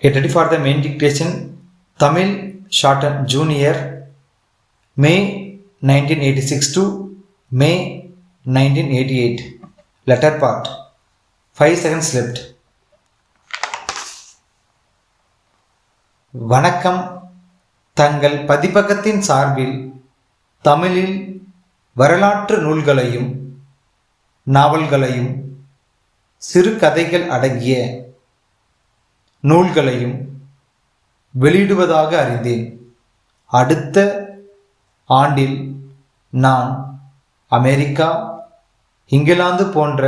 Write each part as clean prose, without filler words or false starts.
Get ready for the main dictation. Tamil shortened junior May 1986 to May 1988. Letter part. 5 seconds left. வணக்கம். தங்கள் பதிப்பகத்தின் சார்பில் தமிழில் வரலாற்று நூல்களையும் நாவல்களையும் சிறுகதைகள் அடங்கிய நூல்களையும் வெளியிடுவதாக அறிந்தேன். அடுத்த ஆண்டில் நான் அமெரிக்கா, இங்கிலாந்து போன்ற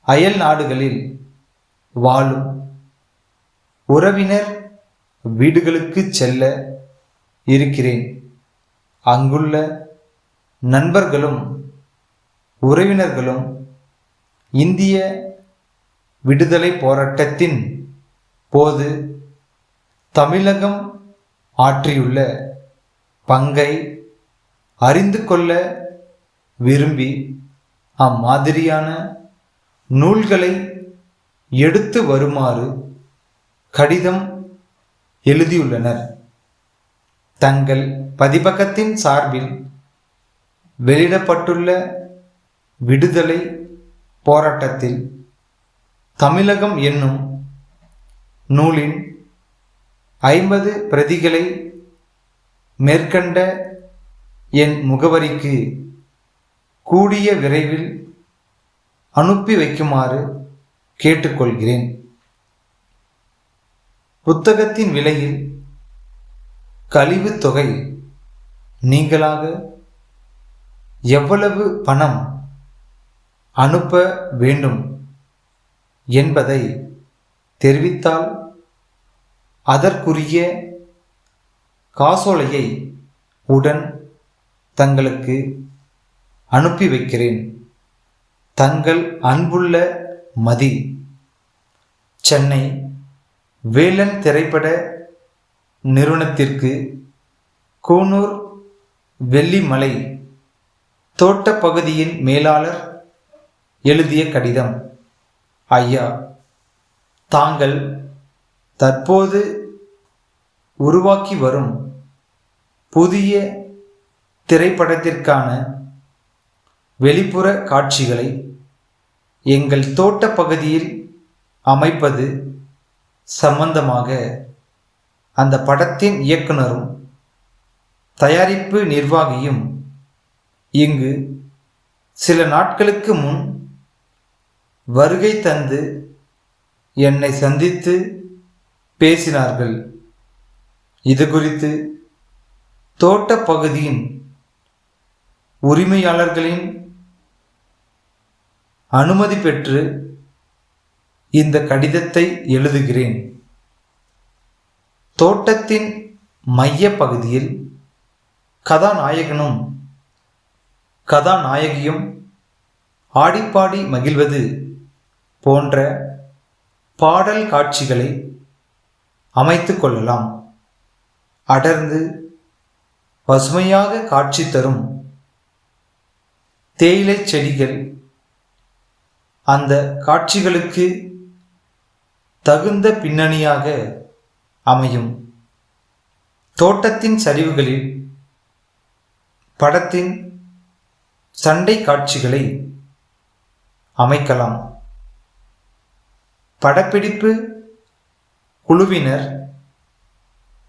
அயல் நாடுகளில் வாழும் உறவினர் வீடுகளுக்கு செல்ல இருக்கிறேன். அங்குள்ள நண்பர்களும் உறவினர்களும் இந்திய விடுதலை போராட்டத்தின் போது தமிழகம் ஆற்றியுள்ள பங்கை அறிந்து கொள்ள விரும்பி அம்மாதிரியான நூல்களை எடுத்து வருமாறு கடிதம் எழுதியுள்ளனர். தங்கள் பதிப்பகத்தின் சார்பில் வெளியிடப்பட்டுள்ள விடுதலை போராட்டத்தில் தமிழகம் என்னும் நூலின் 50 பிரதிகளை மேற்கண்ட என் முகவரிக்கு கூடிய விரைவில் அனுப்பி வைக்குமாறு கேட்டுக்கொள்கிறேன். புத்தகத்தின் விலையில் கழிவு தொகை நீங்களாக எவ்வளவு பணம் அனுப்ப வேண்டும் என்பதை தெரிவித்தால் அதற்குரிய காசோலையை உடன் தங்களுக்கு அனுப்பி வைக்கிறேன். தங்கள் அன்புள்ள மதி. சென்னை வேலன் திரைப்பட நிறுவனத்திற்கு கூனூர் வெள்ளிமலை தோட்ட பகுதியின் மேலாளர் எழுதிய கடிதம். ஐயா, தாங்கள் தற்போது உருவாக்கி வரும் புதிய திரைப்படத்திற்கான வெளிப்புற காட்சிகளை எங்கள் தோட்ட பகுதியில் அமைப்பது சம்பந்தமாக அந்த படத்தின் இயக்குனரும் தயாரிப்பு நிர்வாகியும் இங்கு சில நாட்களுக்கு முன் வருகை தந்து என்னை சந்தித்து பேசினார்கள். இது குறித்து தோட்ட பகுதியின் உரிமையாளர்களின் அனுமதி பெற்று இந்த கடிதத்தை எழுதுகிறேன். தோட்டத்தின் மைய பகுதியில் கதாநாயகனும் கதாநாயகியும் ஆடிப்பாடி மகிழ்வது போன்ற பாடல் காட்சிகளை அமைத்து கொள்ளலாம். அடர்ந்து பசுமையாக காட்சி தரும் தேயிலை செடிகள் அந்த காட்சிகளுக்கு தகுந்த பின்னணியாக அமையும். தோட்டத்தின் சரிவுகளில் படத்தின் சண்டை காட்சிகளை அமைக்கலாம். படப்பிடிப்பு குழுவினர்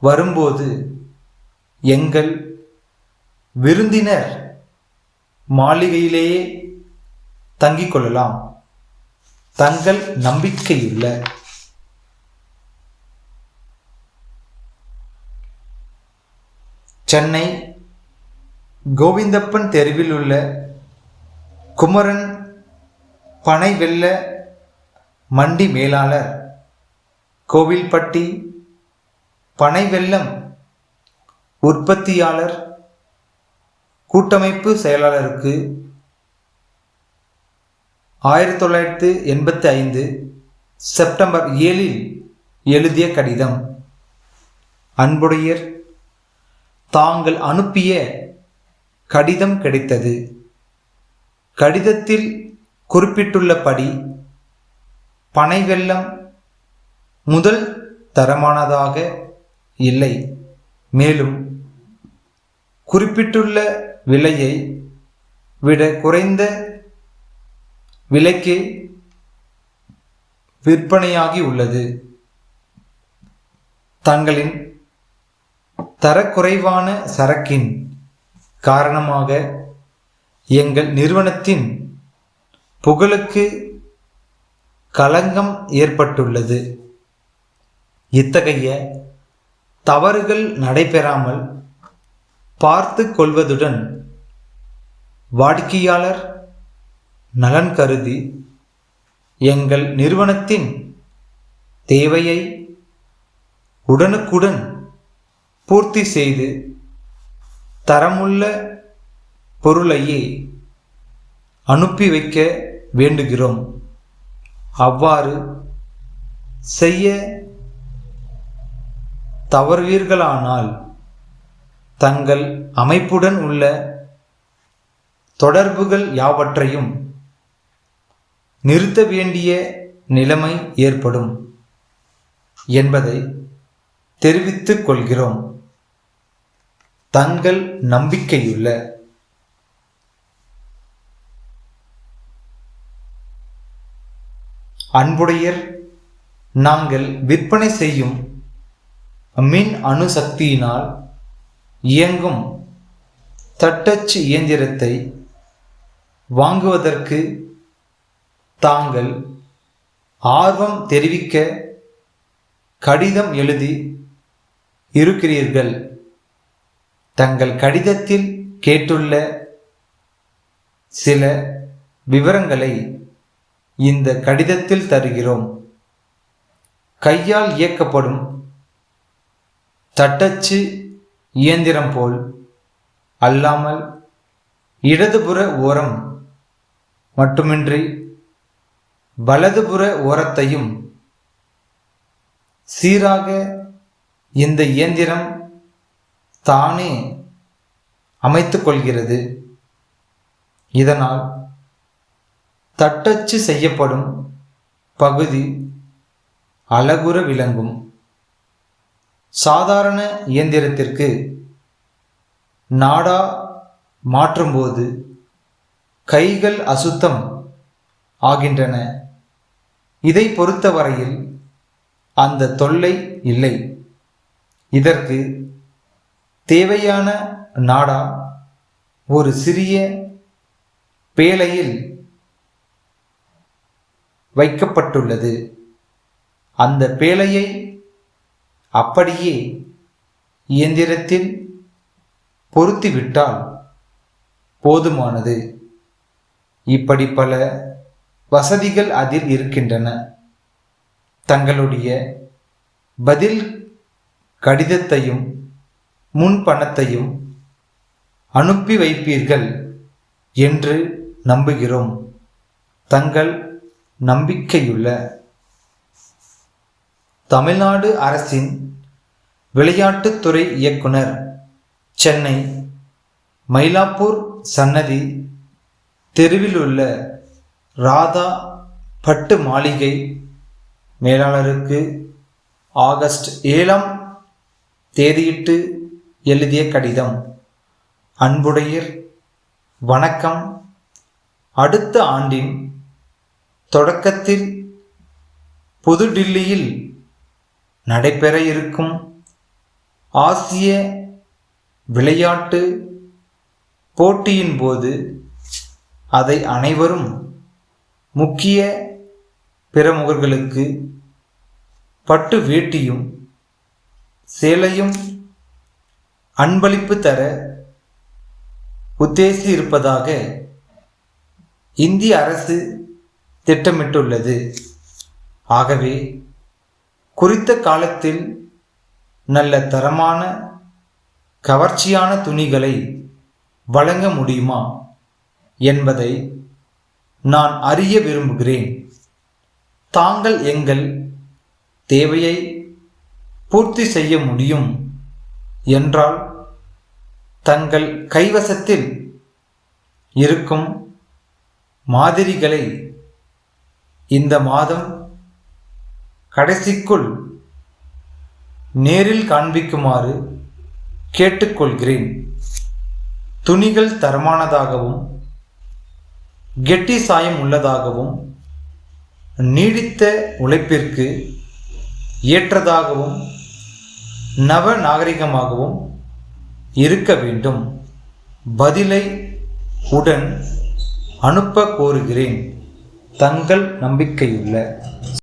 வரும்போது எங்கள் விருந்தினர் மாளிகையிலேயே தங்கிக் கொள்ளலாம். தங்கள் நம்பிக்கையுள்ள சென்னை கோவிந்தப்பன் தெருவில் உள்ள குமரன் பனை வெல்ல மண்டி மேலாளர், கோவில்பட்டி பனை வெல்லம் உற்பத்தியாளர் கூட்டமைப்பு செயலாளருக்கு 1985 செப்டம்பர் 7 எழுதிய கடிதம். அன்புடையர், தாங்கள் அனுப்பிய கடிதம் கிடைத்தது. கடிதத்தில் குறிப்பிட்டுள்ளபடி பனை வெல்லம் முதல் தரமானதாக இல்லை. மேலும் குறிப்பிட்டுள்ள விலையை விட குறைந்த விலைக்கு விற்பனையாகி உள்ளது. தங்களின் தரக்குறைவான சரக்கின் காரணமாக எங்கள் நிறுவனத்தின் புகழுக்கு களங்கம் ஏற்பட்டுள்ளது. இத்தகைய தவறுகள் நடைபெறாமல் பார்த்து கொள்வதுடன் வாடிக்கையாளர் நலன் கருதி எங்கள் நிறுவனத்தின் தேவையை உடனுக்குடன் பூர்த்தி செய்து தரமுள்ள பொருளையே அனுப்பி வைக்க வேண்டுகிறோம். அவ்வாறு செய்ய தவறுவீர்களானால் தங்கள் அமைப்புடன் உள்ள தொடர்புகள் யாவற்றையும் நிறுத்த வேண்டிய நிலைமை ஏற்படும் என்பதை தெரிவித்துக் கொள்கிறோம். தங்கள் நம்பிக்கையுள்ள அன்புடையர். நாங்கள் விற்பனை செய்யும் மின் அணுசக்தியினால் இயங்கும் தட்டச்சு இயந்திரத்தை வாங்குவதற்கு தாங்கள் ஆர்வம் தெரிவிக்க கடிதம் எழுதி இருக்கிறீர்கள். தங்கள் கடிதத்தில் கேட்டுள்ள சில விவரங்களை இந்த கடிதத்தில் தருகிறோம். கையால் இயக்கப்படும் தட்டச்சு இயந்திரம் போல் அல்லாமல் இடதுபுற ஓரம் மட்டுமின்றி வலதுபுற ஓரத்தையும் சீராக இந்த இயந்திரம் தானே அமைத்து கொள்கிறது. இதனால் தட்டச்சு செய்யப்படும் பகுதி அழகுற விளங்கும். சாதாரண இயந்திரத்திற்கு நாடா மாற்றும்போது கைகள் அசுத்தம் ஆகின்றன. இதை பொறுத்தவரையில் அந்த தொல்லை இல்லை. இதற்கு தேவையான நாடா ஒரு சிறிய பேழையில் வைக்கப்பட்டுள்ளது. அந்த பேழையை அப்படியே இயந்திரத்தில் பொருத்திவிட்டால் போதுமானது. இப்படி பல வசதிகள் அதில் இருக்கின்றன. தங்களுடைய பதில் கடிதத்தையும் முன்பணத்தையும் அனுப்பி வைப்பீர்கள் என்று நம்புகிறோம். தங்கள் நம்பிக்கையுள்ள தமிழ்நாடு அரசின் விளையாட்டுத்துறை இயக்குனர், சென்னை மயிலாப்பூர் சன்னதி தெருவில் உள்ள ராதா பட்டு மாளிகை மேலாளருக்கு ஆகஸ்ட் 7ஆம் தேதியிட்டு எழுதிய கடிதம். அன்புடையர், வணக்கம். அடுத்த ஆண்டின் தொடக்கத்தில் புதுடில்லியில் நடைபெற இருக்கும் ஆசிய விளையாட்டு போட்டியின் போது அதை அனைவரும் முக்கிய பிரமுகர்களுக்கு பட்டு வேட்டியும் சேலையும் அன்பளிப்பு தர உத்தேசி இருப்பதாக இந்திய அரசு திட்டமிட்டுள்ளது. ஆகவே குறித்த காலத்தில் நல்ல தரமான கவர்ச்சியான துணிகளை வழங்க முடியுமா என்பதை நான் அறிய விரும்புகிறேன். தாங்கள் எங்கள் தேவையை பூர்த்தி செய்ய முடியும் என்றால் தங்கள் கைவசத்தில் இருக்கும் மாதிரிகளை இந்த மாதம் கடைசிக்குள் நேரில் காண்பிக்குமாறு கேட்டுக்கொள்கிறேன். துணிகள் தரமானதாகவும் கெட்டி சாயம் உள்ளதாகவும் நீடித்த உழைப்பிற்கு ஏற்றதாகவும் நவ நாகரிகமாகவும் இருக்க வேண்டும். பதிலை உடன் அனுப்ப கோருகிறேன். தங்கள் நம்பிக்கையுள்ள